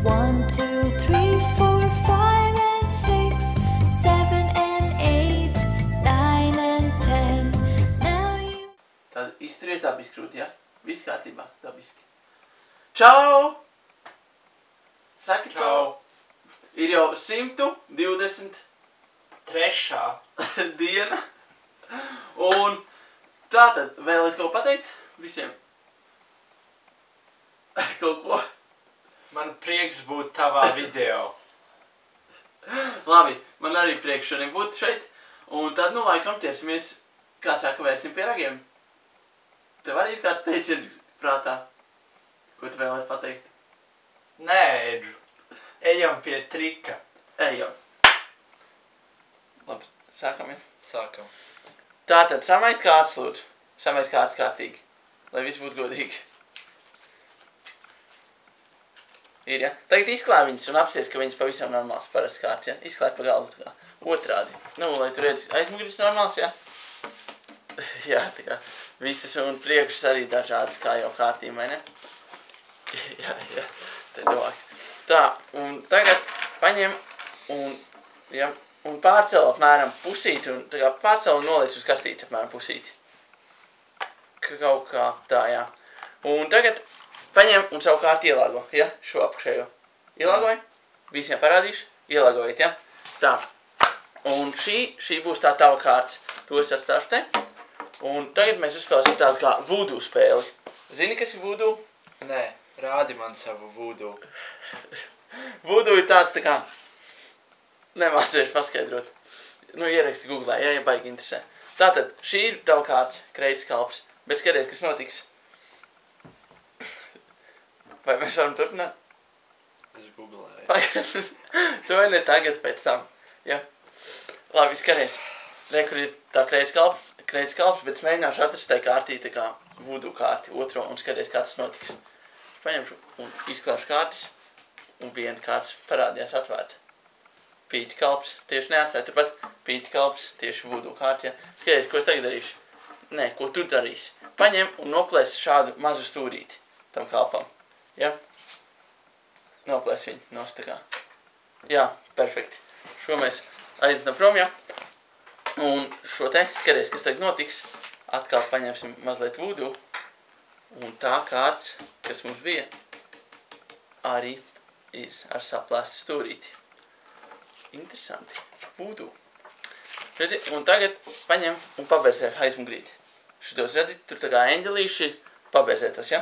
1, 2, 3, 4, 5 and 6, 7 and 8, 9 and 10. Now you... Tad izturies dabiski, Rūt, ja? Viss kārtībā, dabiski. Čau! Saki čau! Ir jau 123. diena. Un tātad vēlies kaut pateikt visiem? Kaut ko? Man prieks būt tavā video. Labi, man arī prieks šodien būt šeit. Un tad, nu, laikam ķersimies, kā saka, vērsim pie ragiem. Tev arī ir kāds teiciens prātā? Ko tu vēlies pateikt? Nē, Edžu. Ejam pie trika. Ejam. Labi, sākam, ja? Sākam. Tātad, samais kārts, lūdzu. Samais kārts kārtīgi. Lai viss būtu godīgi. Ir, ja? Tagad izklāj viņas un apsties, ka viņas pavisam normāls parasts kārts, ja? Izklāj pa galdu tā kā. Otrādi. Nu, lai tu redzi, aizmugris normāls, ja? Jā, tā kā. Visas un priekšas arī dažādas, kā jau kārtīm, vai ne? Jā, te domāk. Tā, un tagad paņem un, ja, un pārcel apmēram pusīti, un tā kā pārcel un noliec uz kastītes apmēram pusīti. Kaut kā tā, jā. Un tagad paņem un savukārt ielāgo, ja, šo apakšējo. Ielāgoji, visiem parādīšu, ielāgojiet, ja. Tā, un šī būs tā tava kārts. To es atstāšu te. Un tagad mēs uzspēlēsim tādu kā voodoo spēli. Zini, kas ir voodoo? Nē, rādi man savu voodoo. Voodoo ir tāds tā kā... Nemācēšu paskaidrot. Nu, ieraksti Googlē, ja baigi interesē. Tātad, šī ir tava kārts, kreitas kalps. Bet skaties, kas notiks. Vai mēs varam turpināt? Es googlēju. Tu vai ne tagad pēc tam. Ja. Labi, skaties. Re, kur ir tā kreitas kalps, bet es mēģināšu atrast tai kārtī tā kā voodoo kārti, otro, un skaties, kā tas notiks. Paņemšu un izklāšu kārtis, un viena kārts parādījās atvērta. Pīķa kalps, tieši neatstāja turpat, pīķa kalps, tieši voodoo kārts, ja. Skaties, ko es tagad darīšu? Nē, ko tu darīsi? Paņem un noplēs šādu mazu stūrīti tam kalpam, ja. Noplēs viņu nost tā kā. Jā, perfekti. Šo mēs aizmetam prom, ja. Un šo te, skaties, kas tagad notiks, atkal paņemsim mazliet voodoo, un tā kārts, kas mums bija, arī ir ar saplēstu stūrīti. Interesanti. Voodoo. Redzi, un tagad paņem un paberzē aizmugrīti. Šitos, redzi, tur tā kā eņģelīši ir paberzētos, ja?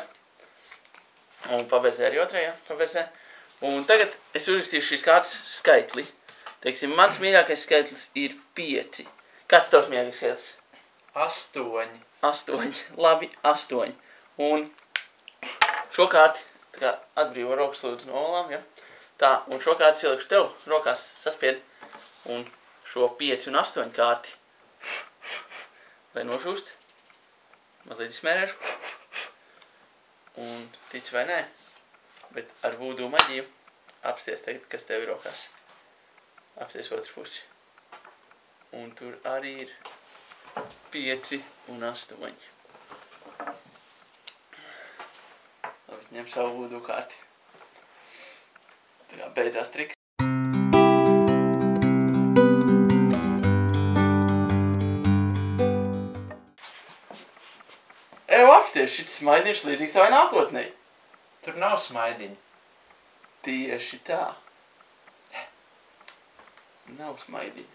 Un paberzē arī otrajā, paberzē. Un tagad es uzrakstīšu šīs kārtas skaitli. Teiksim, mans mīļākais skaitlis ir 5. Kāds tavs mīļākais skaitlis? 8. 8. Labi, 8. Un šo kārti, tā kā atbrīvo rokas lūdzu no olām, ja? Tā, un šo kārti ielikšu tev rokās, saspied. Un šo 5 un 8 kārti, lai nošūst, mazliet izmērēšu. Un tic vai nē, bet ar voodoo maģiju apsties tagad, kas tev ir rokās. Apsties otru pusi. Un tur arī ir 5 un 8. Labi, ņem savu voodoo kārti. Tā kā beidzās triks. Apsties, šits smaidiņš līdzīgs tavai nākotnei. Tur nav smaidiņa. Tieši tā. Nav smaidiņa.